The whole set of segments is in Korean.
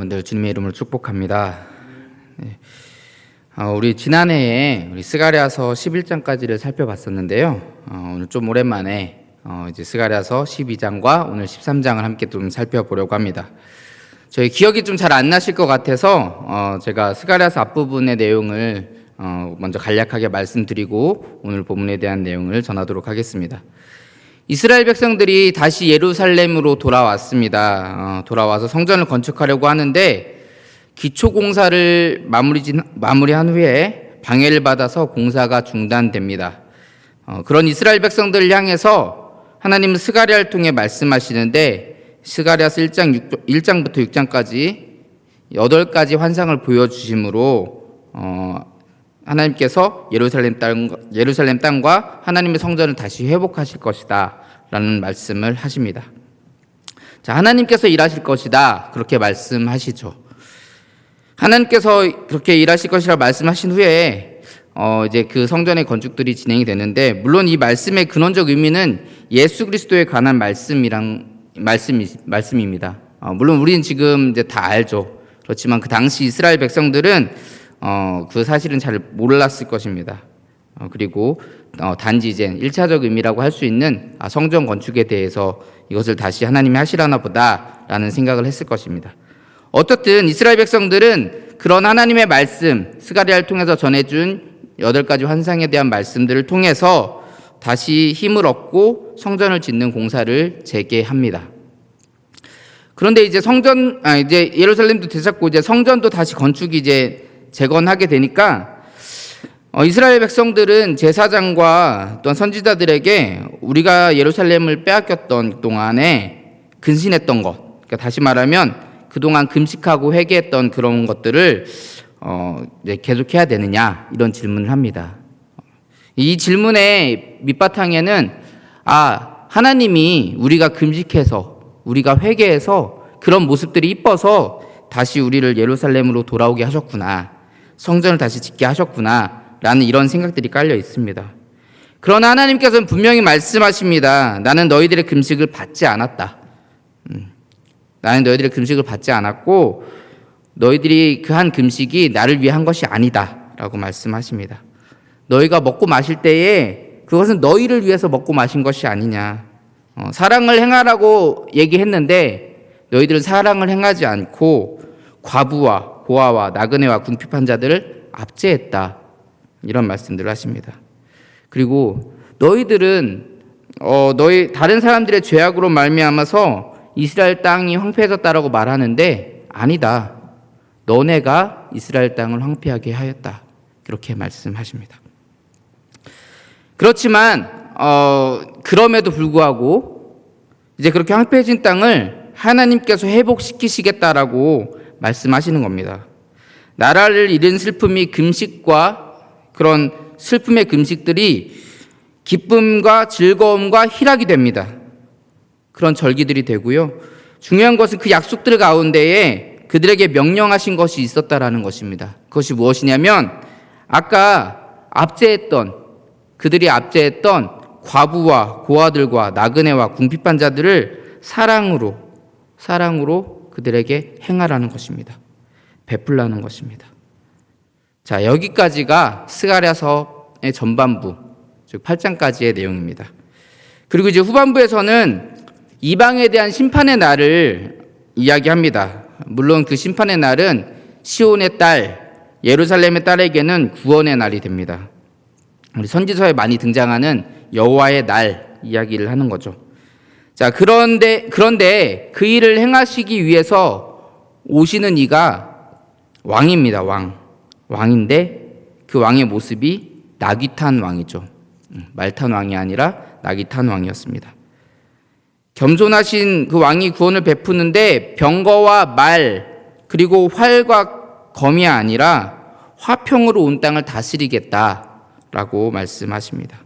여러분들 주님의 이름으로 축복합니다. 네. 우리 지난해에 우리 스가랴서 11장까지를 살펴봤었는데요. 오늘 좀 오랜만에 이제 스가랴서 12장과 오늘 13장을 함께 좀 살펴보려고 합니다. 저희 기억이 좀 잘 안 나실 것 같아서 제가 스가랴서 앞부분의 내용을 먼저 간략하게 말씀드리고 오늘 본문에 대한 내용을 전하도록 하겠습니다. 이스라엘 백성들이 다시 예루살렘으로 돌아왔습니다. 돌아와서 성전을 건축하려고 하는데 기초 공사를 마무리한 후에 방해를 받아서 공사가 중단됩니다. 그런 이스라엘 백성들을 향해서 하나님은 스가랴를 통해 말씀하시는데 스가랴서 1장부터 6장까지 8가지 환상을 보여주심으로 하나님께서 예루살렘 땅과 하나님의 성전을 다시 회복하실 것이다 라는 말씀을 하십니다. 자, 하나님께서 일하실 것이다 그렇게 말씀하시죠. 하나님께서 그렇게 일하실 것이라 말씀하신 후에 이제 그 성전의 건축들이 진행이 되는데, 물론 이 말씀의 근원적 의미는 예수 그리스도에 관한 말씀입니다. 물론 우리는 지금 이제 다 알죠. 그렇지만 그 당시 이스라엘 백성들은 그 사실은 잘 몰랐을 것입니다. 그리고 단지 이제 1차적 의미라고 할 수 있는 성전 건축에 대해서 이것을 다시 하나님이 하시려나 보다라는 생각을 했을 것입니다. 어떻든 이스라엘 백성들은 그런 하나님의 말씀, 스가랴를 통해서 전해준 8가지 환상에 대한 말씀들을 통해서 다시 힘을 얻고 성전을 짓는 공사를 재개합니다. 그런데 이제 이제 예루살렘도 되찾고 이제 성전도 다시 건축이 이제 재건하게 되니까 이스라엘 백성들은 제사장과 또한 선지자들에게 우리가 예루살렘을 빼앗겼던 동안에 근신했던 것, 그러니까 다시 말하면 그동안 금식하고 회개했던 그런 것들을 이제 계속해야 되느냐 이런 질문을 합니다. 이 질문의 밑바탕에는 하나님이 우리가 금식해서 우리가 회개해서 그런 모습들이 이뻐서 다시 우리를 예루살렘으로 돌아오게 하셨구나, 성전을 다시 짓게 하셨구나 라는 이런 생각들이 깔려 있습니다. 그러나 하나님께서는 분명히 말씀하십니다. 나는 너희들의 금식을 받지 않았다. 나는 너희들의 금식을 받지 않았고 너희들이 그 한 금식이 나를 위해 한 것이 아니다 라고 말씀하십니다. 너희가 먹고 마실 때에 그것은 너희를 위해서 먹고 마신 것이 아니냐. 사랑을 행하라고 얘기했는데 너희들은 사랑을 행하지 않고 과부와 고아와 나그네와 궁핍한 자들을 압제했다. 이런 말씀들을 하십니다. 그리고 너희들은 다른 사람들의 죄악으로 말미암아서 이스라엘 땅이 황폐해졌다라고 말하는데 아니다. 너네가 이스라엘 땅을 황폐하게 하였다. 그렇게 말씀하십니다. 그렇지만 그럼에도 불구하고 이제 그렇게 황폐해진 땅을 하나님께서 회복시키시겠다라고 말씀하시는 겁니다. 나라를 잃은 슬픔이 금식과 그런 슬픔의 금식들이 기쁨과 즐거움과 희락이 됩니다. 그런 절기들이 되고요. 중요한 것은 그 약속들 가운데에 그들에게 명령하신 것이 있었다라는 것입니다. 그것이 무엇이냐면 아까 그들이 압제했던 과부와 고아들과 나그네와 궁핍한 자들을 사랑으로 그들에게 행하라는 것입니다. 베풀라는 것입니다. 자, 여기까지가 스가랴서의 전반부, 즉 8장까지의 내용입니다. 그리고 이제 후반부에서는 이방에 대한 심판의 날을 이야기합니다. 물론 그 심판의 날은 시온의 딸, 예루살렘의 딸에게는 구원의 날이 됩니다. 우리 선지서에 많이 등장하는 여호와의 날 이야기를 하는 거죠. 자, 그런데 그 일을 행하시기 위해서 오시는 이가 왕입니다. 왕인데 그 왕의 모습이 낙이 탄 왕이죠. 말 탄 왕이 아니라 낙이 탄 왕이었습니다. 겸손하신 그 왕이 구원을 베푸는데 병거와 말 그리고 활과 검이 아니라 화평으로 온 땅을 다스리겠다라고 말씀하십니다.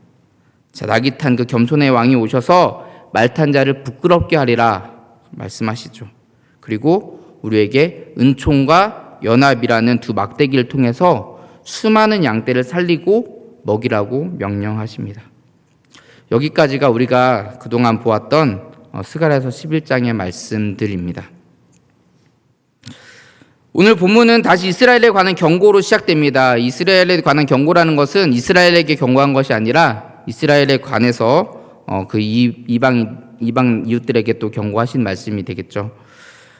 자, 낙이 탄 그 겸손의 왕이 오셔서 말 탄 자를 부끄럽게 하리라 말씀하시죠. 그리고 우리에게 은총과 연합이라는 두 막대기를 통해서 수많은 양떼를 살리고 먹이라고 명령하십니다. 여기까지가 우리가 그동안 보았던 스가랴서 11장의 말씀들입니다. 오늘 본문은 다시 이스라엘에 관한 경고로 시작됩니다. 이스라엘에 관한 경고라는 것은 이스라엘에게 경고한 것이 아니라 이스라엘에 관해서 그 이방 이웃들에게 또 경고하신 말씀이 되겠죠.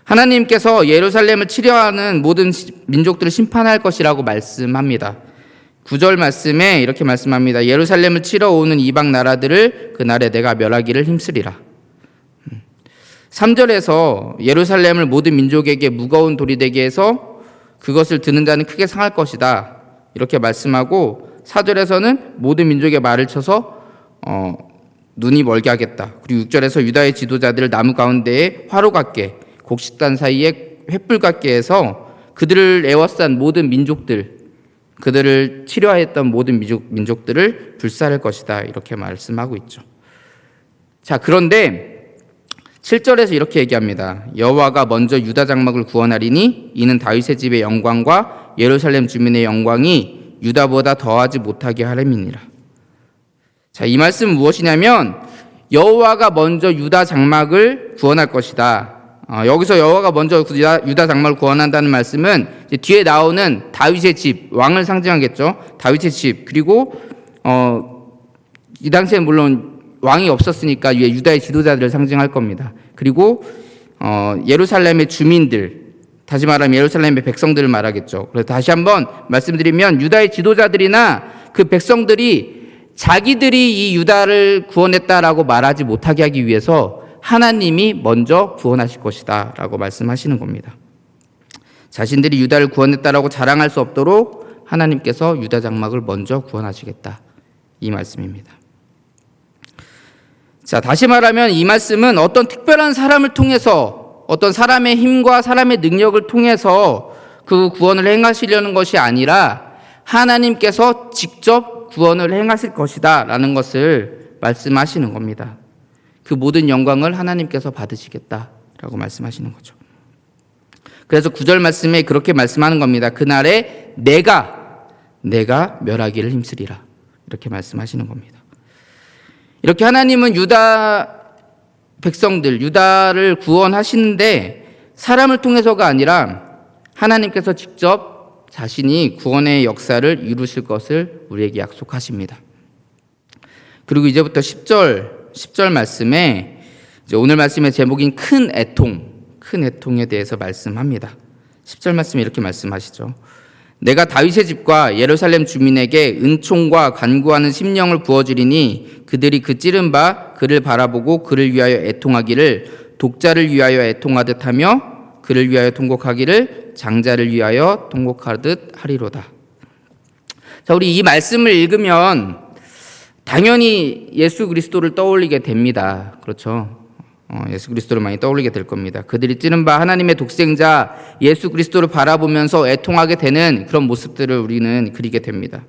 하나님께서 예루살렘을 치려하는 모든 민족들을 심판할 것이라고 말씀합니다. 9절 말씀에 이렇게 말씀합니다. 예루살렘을 치러 오는 이방 나라들을 그날에 내가 멸하기를 힘쓰리라. 3절에서 예루살렘을 모든 민족에게 무거운 돌이 되게 해서 그것을 드는 자는 크게 상할 것이다. 이렇게 말씀하고 4절에서는 모든 민족의 말을 쳐서 눈이 멀게 하겠다. 그리고 6절에서 유다의 지도자들을 나무 가운데에 화로 같게 곡식단 사이에 횃불 같게 해서 그들을 애워싼 모든 민족들, 그들을 치료하였던 모든 민족들을 불살할 것이다. 이렇게 말씀하고 있죠. 자, 그런데 7절에서 이렇게 얘기합니다. 여호와가 먼저 유다 장막을 구원하리니 이는 다윗의 집의 영광과 예루살렘 주민의 영광이 유다보다 더하지 못하게 하림이니라. 자, 이 말씀은 무엇이냐면 여호와가 먼저 유다 장막을 구원할 것이다. 여기서 여호와가 먼저 유다 장막을 구원한다는 말씀은 이제 뒤에 나오는 다윗의 집, 왕을 상징하겠죠. 다윗의 집, 그리고 이 당시에는 물론 왕이 없었으니까 유다의 지도자들을 상징할 겁니다. 그리고 예루살렘의 주민들, 다시 말하면 예루살렘의 백성들을 말하겠죠. 그래서 다시 한번 말씀드리면 유다의 지도자들이나 그 백성들이 자기들이 이 유다를 구원했다라고 말하지 못하게 하기 위해서 하나님이 먼저 구원하실 것이다 라고 말씀하시는 겁니다. 자신들이 유다를 구원했다라고 자랑할 수 없도록 하나님께서 유다 장막을 먼저 구원하시겠다, 이 말씀입니다. 자, 다시 말하면 이 말씀은 어떤 특별한 사람을 통해서, 어떤 사람의 힘과 사람의 능력을 통해서 그 구원을 행하시려는 것이 아니라 하나님께서 직접 구원을 행하실 것이다 라는 것을 말씀하시는 겁니다. 그 모든 영광을 하나님께서 받으시겠다라고 말씀하시는 거죠. 그래서 9절 말씀에 그렇게 말씀하는 겁니다. 그날에 내가 멸하기를 힘쓰리라, 이렇게 말씀하시는 겁니다. 이렇게 하나님은 유다 백성들, 유다를 구원하시는데 사람을 통해서가 아니라 하나님께서 직접 자신이 구원의 역사를 이루실 것을 우리에게 약속하십니다. 그리고 이제부터 10절 말씀에 이제 오늘 말씀의 제목인 큰 애통에 대해서 말씀합니다. 10절 말씀에 이렇게 말씀하시죠. 내가 다윗의 집과 예루살렘 주민에게 은총과 간구하는 심령을 부어주리니 그들이 그 찌른 바 그를 바라보고 그를 위하여 애통하기를 독자를 위하여 애통하듯 하며 그를 위하여 통곡하기를 장자를 위하여 통곡하듯 하리로다. 자, 우리 이 말씀을 읽으면 당연히 예수 그리스도를 떠올리게 됩니다. 그렇죠? 예수 그리스도를 많이 떠올리게 될 겁니다. 그들이 찌른 바 하나님의 독생자 예수 그리스도를 바라보면서 애통하게 되는 그런 모습들을 우리는 그리게 됩니다.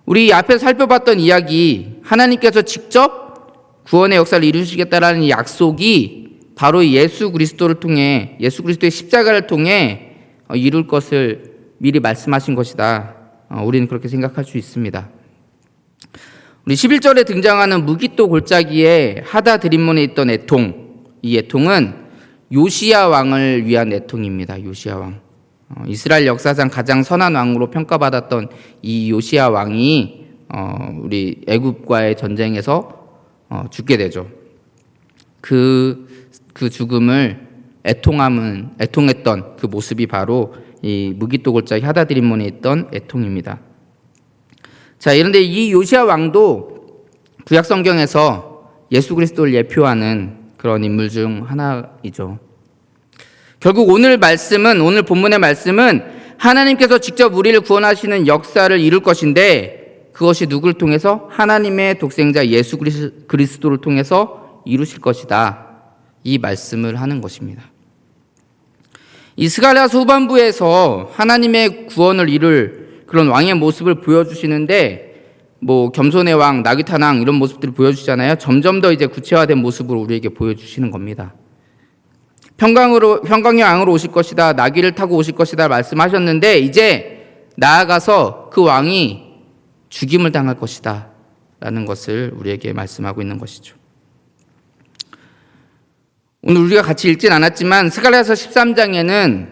우리 앞에서 살펴봤던 이야기, 하나님께서 직접 구원의 역사를 이루시겠다라는 이 약속이 바로 예수 그리스도를 통해, 예수 그리스도의 십자가를 통해 이룰 것을 미리 말씀하신 것이다. 우리는 그렇게 생각할 수 있습니다. 우리 11절에 등장하는 무기또 골짜기에 하다 드림몬에 있던 애통, 이 애통은 요시야 왕을 위한 애통입니다. 요시야 왕. 이스라엘 역사상 가장 선한 왕으로 평가받았던 이 요시야 왕이 우리 애굽과의 전쟁에서 죽게 되죠. 그 죽음을 애통했던 그 모습이 바로 이 무기또 골짜기 하다 드림몬에 있던 애통입니다. 자, 그런데 이 요시야 왕도 구약 성경에서 예수 그리스도를 예표하는 그런 인물 중 하나이죠. 결국 오늘 본문의 말씀은 하나님께서 직접 우리를 구원하시는 역사를 이룰 것인데 그것이 누구를 통해서? 하나님의 독생자 예수 그리스도를 통해서 이루실 것이다. 이 말씀을 하는 것입니다. 이 스가랴서 후반부에서 하나님의 구원을 이룰 그런 왕의 모습을 보여주시는데 겸손의 왕, 나귀탄 왕 이런 모습들을 보여주잖아요. 점점 더 이제 구체화된 모습으로 우리에게 보여주시는 겁니다. 평강의 왕으로 오실 것이다, 나귀를 타고 오실 것이다 말씀하셨는데 이제 나아가서 그 왕이 죽임을 당할 것이다 라는 것을 우리에게 말씀하고 있는 것이죠. 오늘 우리가 같이 읽진 않았지만 스가랴서 13장에는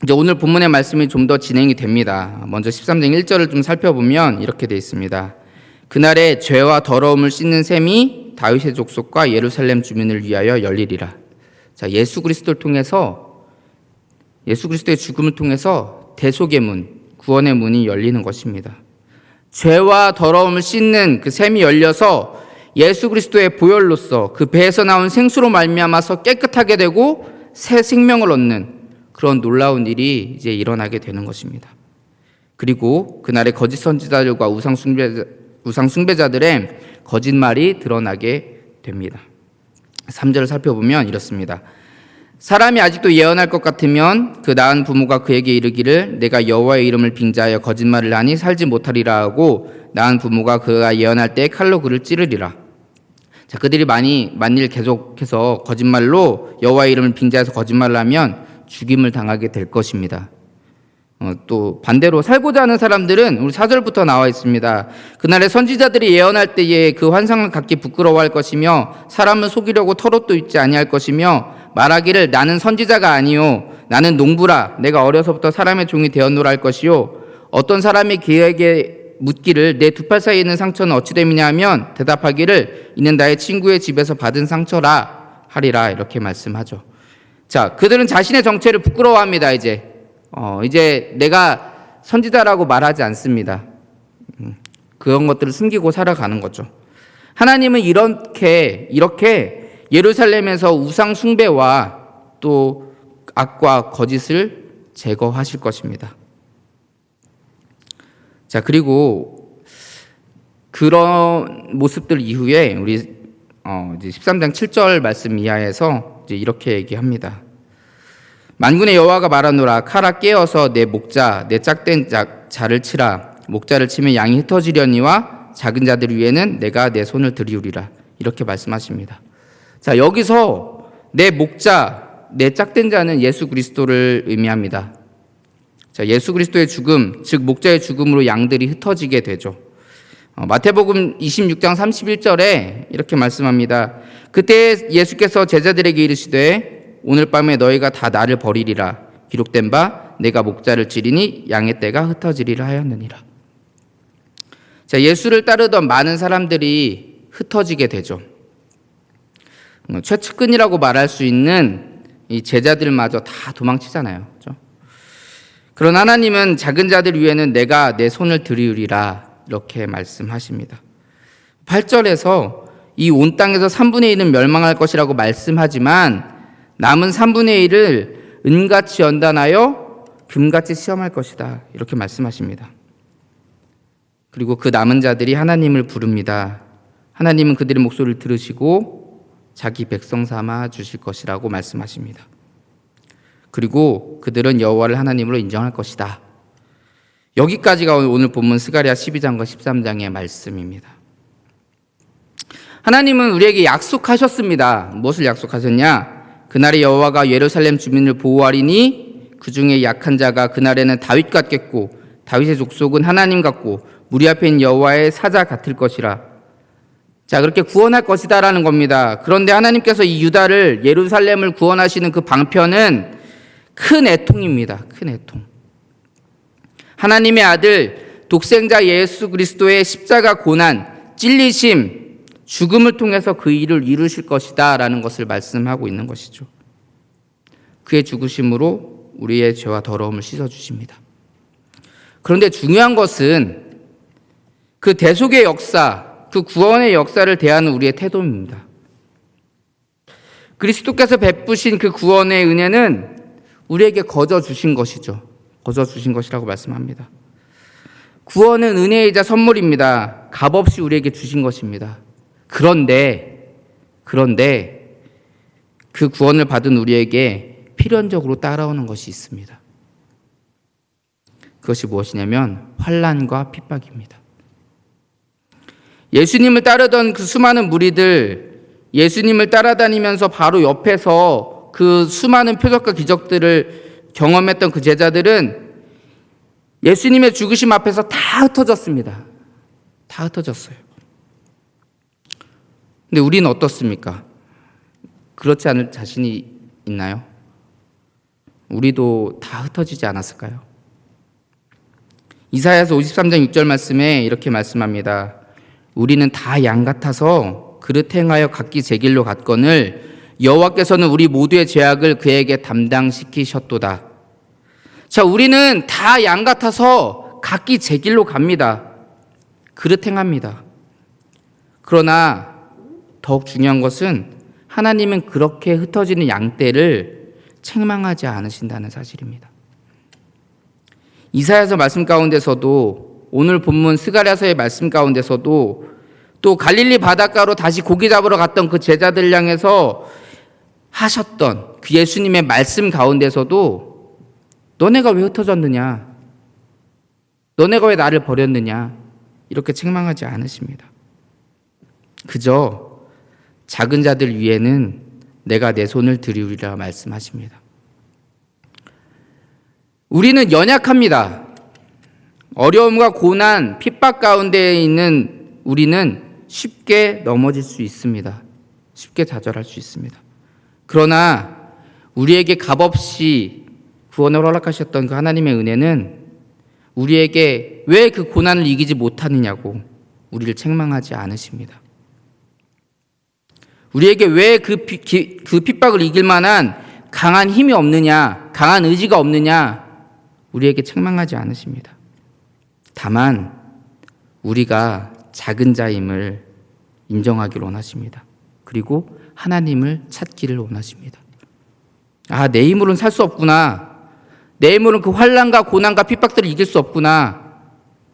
이제 오늘 본문의 말씀이 좀 더 진행이 됩니다. 먼저 13장 1절을 좀 살펴보면 이렇게 되어 있습니다. 그날에 죄와 더러움을 씻는 셈이 다윗의 족속과 예루살렘 주민을 위하여 열리리라. 자, 예수 그리스도를 통해서, 예수 그리스도의 죽음을 통해서 대속의 문, 구원의 문이 열리는 것입니다. 죄와 더러움을 씻는 그 셈이 열려서 예수 그리스도의 보혈로서 그 배에서 나온 생수로 말미암아서 깨끗하게 되고 새 생명을 얻는 그런 놀라운 일이 이제 일어나게 되는 것입니다. 그리고 그날의 거짓 선지자들과 우상 숭배자들의 거짓말이 드러나게 됩니다. 3절을 살펴보면 이렇습니다. 사람이 아직도 예언할 것 같으면 그 낳은 부모가 그에게 이르기를 내가 여호와의 이름을 빙자하여 거짓말을 하니 살지 못하리라 하고 낳은 부모가 그가 예언할 때 칼로 그를 찌르리라. 자, 그들이 만일 계속해서 거짓말로 여호와의 이름을 빙자해서 거짓말을 하면 죽임을 당하게 될 것입니다. 또 반대로 살고자 하는 사람들은 우리 4절부터 나와 있습니다. 그날에 선지자들이 예언할 때에 그 환상을 갖기 부끄러워할 것이며 사람을 속이려고 털옷도 입지 아니할 것이며 말하기를 나는 선지자가 아니요 나는 농부라 내가 어려서부터 사람의 종이 되었노라 할 것이요 어떤 사람이 그에게 묻기를 내 두 팔 사이에 있는 상처는 어찌 됨이냐 하면 대답하기를 이는 나의 친구의 집에서 받은 상처라 하리라 이렇게 말씀하죠. 자, 그들은 자신의 정체를 부끄러워합니다. 이제 내가 선지자라고 말하지 않습니다. 그런 것들을 숨기고 살아가는 거죠. 하나님은 이렇게 예루살렘에서 우상 숭배와 또 악과 거짓을 제거하실 것입니다. 자, 그리고 그런 모습들 이후에 우리 이제 13장 7절 말씀 이하에서 이제 이렇게 얘기합니다. 만군의 여호와가 말하노라 칼아 깨어서 내 목자 내 짝된 자를 치라 목자를 치면 양이 흩어지려니와 작은 자들 위에는 내가 내 손을 들이우리라 이렇게 말씀하십니다. 자, 여기서 내 목자 내 짝된 자는 예수 그리스도를 의미합니다. 자, 예수 그리스도의 죽음 즉 목자의 죽음으로 양들이 흩어지게 되죠. 마태복음 26장 31절에 이렇게 말씀합니다. 그때 예수께서 제자들에게 이르시되 오늘 밤에 너희가 다 나를 버리리라 기록된 바 내가 목자를 치리니 양의 떼가 흩어지리라 하였느니라. 자, 예수를 따르던 많은 사람들이 흩어지게 되죠. 최측근이라고 말할 수 있는 이 제자들마저 다 도망치잖아요. 그렇죠? 그런 하나님은 작은 자들 위에는 내가 내 손을 들이우리라 이렇게 말씀하십니다. 8절에서 이 온 땅에서 3분의 1은 멸망할 것이라고 말씀하지만 남은 3분의 1을 은같이 연단하여 금같이 시험할 것이다 이렇게 말씀하십니다. 그리고 그 남은 자들이 하나님을 부릅니다. 하나님은 그들의 목소리를 들으시고 자기 백성 삼아 주실 것이라고 말씀하십니다. 그리고 그들은 여호와를 하나님으로 인정할 것이다. 여기까지가 오늘 본문 스가랴 12장과 13장의 말씀입니다. 하나님은 우리에게 약속하셨습니다. 무엇을 약속하셨냐? 그날에 여호와가 예루살렘 주민을 보호하리니 그 중에 약한 자가 그날에는 다윗 같겠고 다윗의 족속은 하나님 같고 무리 앞에 있는 여호와의 사자 같을 것이라. 자, 그렇게 구원할 것이다라는 겁니다. 그런데 하나님께서 이 유다를 예루살렘을 구원하시는 그 방편은 큰 애통입니다. 큰 애통. 하나님의 아들 독생자 예수 그리스도의 십자가 고난, 찔리심, 죽음을 통해서 그 일을 이루실 것이다 라는 것을 말씀하고 있는 것이죠. 그의 죽으심으로 우리의 죄와 더러움을 씻어주십니다. 그런데 중요한 것은 그 대속의 역사, 그 구원의 역사를 대하는 우리의 태도입니다. 그리스도께서 베푸신 그 구원의 은혜는 우리에게 거저 주신 것이죠. 거저 주신 것이라고 말씀합니다. 구원은 은혜이자 선물입니다. 값없이 우리에게 주신 것입니다. 그런데 그 구원을 받은 우리에게 필연적으로 따라오는 것이 있습니다. 그것이 무엇이냐면 환난과 핍박입니다. 예수님을 따르던 그 수많은 무리들, 예수님을 따라다니면서 바로 옆에서 그 수많은 표적과 기적들을 경험했던 그 제자들은 예수님의 죽으심 앞에서 다 흩어졌습니다. 다 흩어졌어요. 근데 우리는 어떻습니까? 그렇지 않을 자신이 있나요? 우리도 다 흩어지지 않았을까요? 이사야서 53장 6절 말씀에 이렇게 말씀합니다. 우리는 다 양 같아서 그릇 행하여 각기 제 길로 갔거늘 여호와께서는 우리 모두의 죄악을 그에게 담당시키셨도다. 자, 우리는 다 양 같아서 각기 제 길로 갑니다. 그릇 행합니다. 그러나 더욱 중요한 것은 하나님은 그렇게 흩어지는 양떼를 책망하지 않으신다는 사실입니다. 이사야서 말씀 가운데서도, 오늘 본문 스가랴서의 말씀 가운데서도, 또 갈릴리 바닷가로 다시 고기 잡으러 갔던 그 제자들 향해서 하셨던 그 예수님의 말씀 가운데서도 너네가 왜 흩어졌느냐, 너네가 왜 나를 버렸느냐, 이렇게 책망하지 않으십니다. 그저 작은 자들 위에는 내가 내 손을 들이우리라 말씀하십니다. 우리는 연약합니다. 어려움과 고난, 핍박 가운데 있는 우리는 쉽게 넘어질 수 있습니다. 쉽게 좌절할 수 있습니다. 그러나 우리에게 값없이 구원을 허락하셨던 그 하나님의 은혜는 우리에게 왜 그 고난을 이기지 못하느냐고 우리를 책망하지 않으십니다. 우리에게 왜 그 핍박을 이길 만한 강한 힘이 없느냐, 강한 의지가 없느냐, 우리에게 책망하지 않으십니다. 다만 우리가 작은 자임을 인정하기를 원하십니다. 그리고 하나님을 찾기를 원하십니다. 아, 내 힘으로는 살 수 없구나. 내 힘으로는 그 환난과 고난과 핍박들을 이길 수 없구나.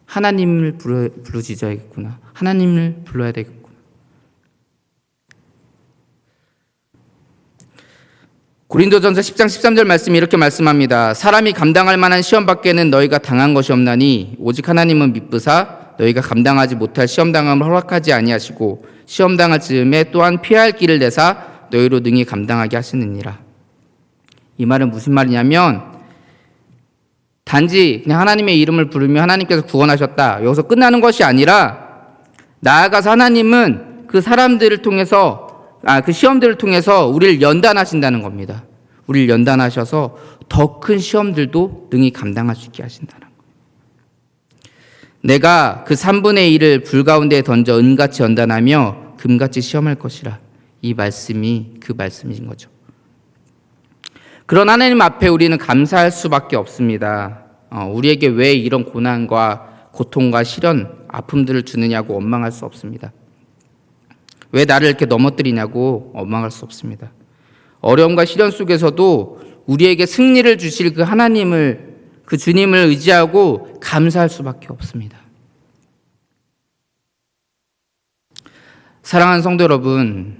하나님을 부르짖어야겠구나. 하나님을 불러야 되겠구나. 고린도전서 10장 13절 말씀이 이렇게 말씀합니다. 사람이 감당할 만한 시험 밖에는 너희가 당한 것이 없나니 오직 하나님은 미쁘사 너희가 감당하지 못할 시험 당함을 허락하지 아니하시고 시험 당할 즈음에 또한 피할 길을 내사 너희로 능히 감당하게 하시느니라. 이 말은 무슨 말이냐면 단지 그냥 하나님의 이름을 부르며 하나님께서 구원하셨다, 여기서 끝나는 것이 아니라 나아가서 하나님은 그 사람들을 통해서 그 시험들을 통해서 우리를 연단하신다는 겁니다. 우리를 연단하셔서 더 큰 시험들도 능히 감당할 수 있게 하신다는 거예요. 내가 그 3분의 1을 불 가운데에 던져 은같이 연단하며 금같이 시험할 것이라. 이 말씀이 그 말씀인 거죠. 그런 하나님 앞에 우리는 감사할 수밖에 없습니다. 우리에게 왜 이런 고난과 고통과 시련, 아픔들을 주느냐고 원망할 수 없습니다. 왜 나를 이렇게 넘어뜨리냐고 원망할 수 없습니다. 어려움과 시련 속에서도 우리에게 승리를 주실 그 하나님을, 그 주님을 의지하고 감사할 수밖에 없습니다. 사랑하는 성도 여러분,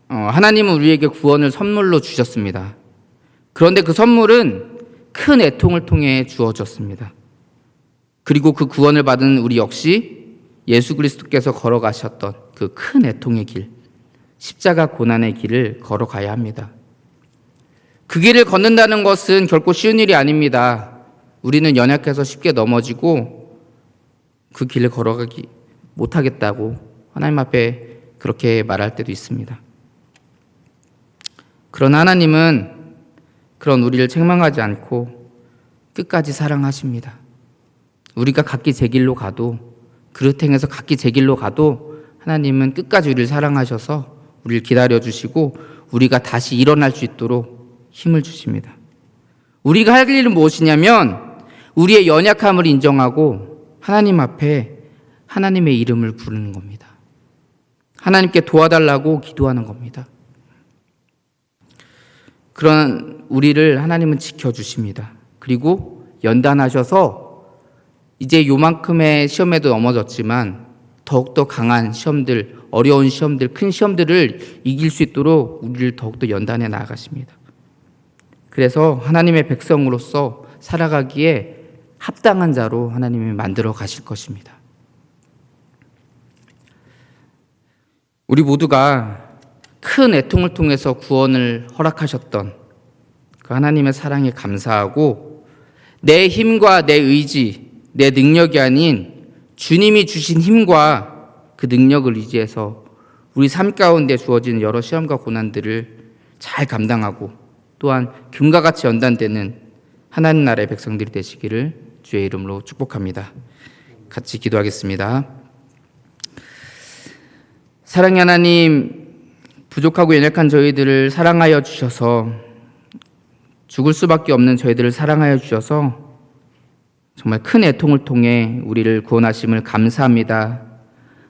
하나님은 우리에게 구원을 선물로 주셨습니다. 그런데 그 선물은 큰 애통을 통해 주어졌습니다. 그리고 그 구원을 받은 우리 역시 예수 그리스도께서 걸어가셨던 그 큰 애통의 길, 십자가 고난의 길을 걸어가야 합니다. 그 길을 걷는다는 것은 결코 쉬운 일이 아닙니다. 우리는 연약해서 쉽게 넘어지고 그 길을 걸어가기 못하겠다고 하나님 앞에 그렇게 말할 때도 있습니다. 그러나 하나님은 그런 우리를 책망하지 않고 끝까지 사랑하십니다. 우리가 각기 제 길로 가도, 그릇 행해서 각기 제 길로 가도 하나님은 끝까지 우리를 사랑하셔서 우리를 기다려주시고 우리가 다시 일어날 수 있도록 힘을 주십니다. 우리가 할 일은 무엇이냐면 우리의 연약함을 인정하고 하나님 앞에 하나님의 이름을 부르는 겁니다. 하나님께 도와달라고 기도하는 겁니다. 그런 우리를 하나님은 지켜주십니다. 그리고 연단하셔서 이제 요만큼의 시험에도 넘어졌지만 더욱더 강한 시험들, 어려운 시험들, 큰 시험들을 이길 수 있도록 우리를 더욱더 연단해 나아가십니다. 그래서 하나님의 백성으로서 살아가기에 합당한 자로 하나님이 만들어 가실 것입니다. 우리 모두가 큰 애통을 통해서 구원을 허락하셨던 그 하나님의 사랑에 감사하고 내 힘과 내 의지, 내 능력이 아닌 주님이 주신 힘과 그 능력을 의지해서 우리 삶 가운데 주어지는 여러 시험과 고난들을 잘 감당하고 또한 금과 같이 연단되는 하나님 나라의 백성들이 되시기를 주의 이름으로 축복합니다. 같이 기도하겠습니다. 사랑의 하나님, 부족하고 연약한 저희들을 사랑하여 주셔서, 죽을 수밖에 없는 저희들을 사랑하여 주셔서 정말 큰 애통을 통해 우리를 구원하심을 감사합니다.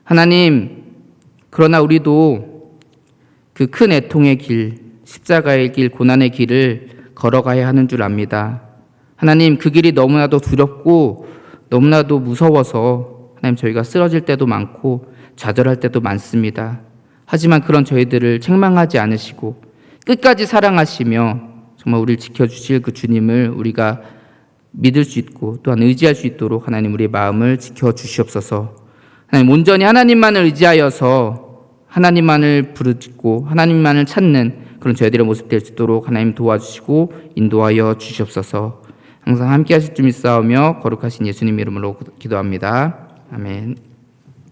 하나님, 그러나 우리도 그 큰 애통의 길, 십자가의 길, 고난의 길을 걸어가야 하는 줄 압니다. 하나님, 그 길이 너무나도 두렵고 너무나도 무서워서 하나님, 저희가 쓰러질 때도 많고 좌절할 때도 많습니다. 하지만 그런 저희들을 책망하지 않으시고 끝까지 사랑하시며 정말 우리를 지켜주실 그 주님을 우리가 믿을 수 있고 또한 의지할 수 있도록 하나님, 우리의 마음을 지켜주시옵소서. 하나님, 온전히 하나님만을 의지하여서 하나님만을 부르짖고 하나님만을 찾는 그런 저희들의 모습 될 수 있도록 하나님 도와주시고 인도하여 주시옵소서. 항상 함께 하실 줄 믿사오며 거룩하신 예수님 이름으로 기도합니다. 아멘.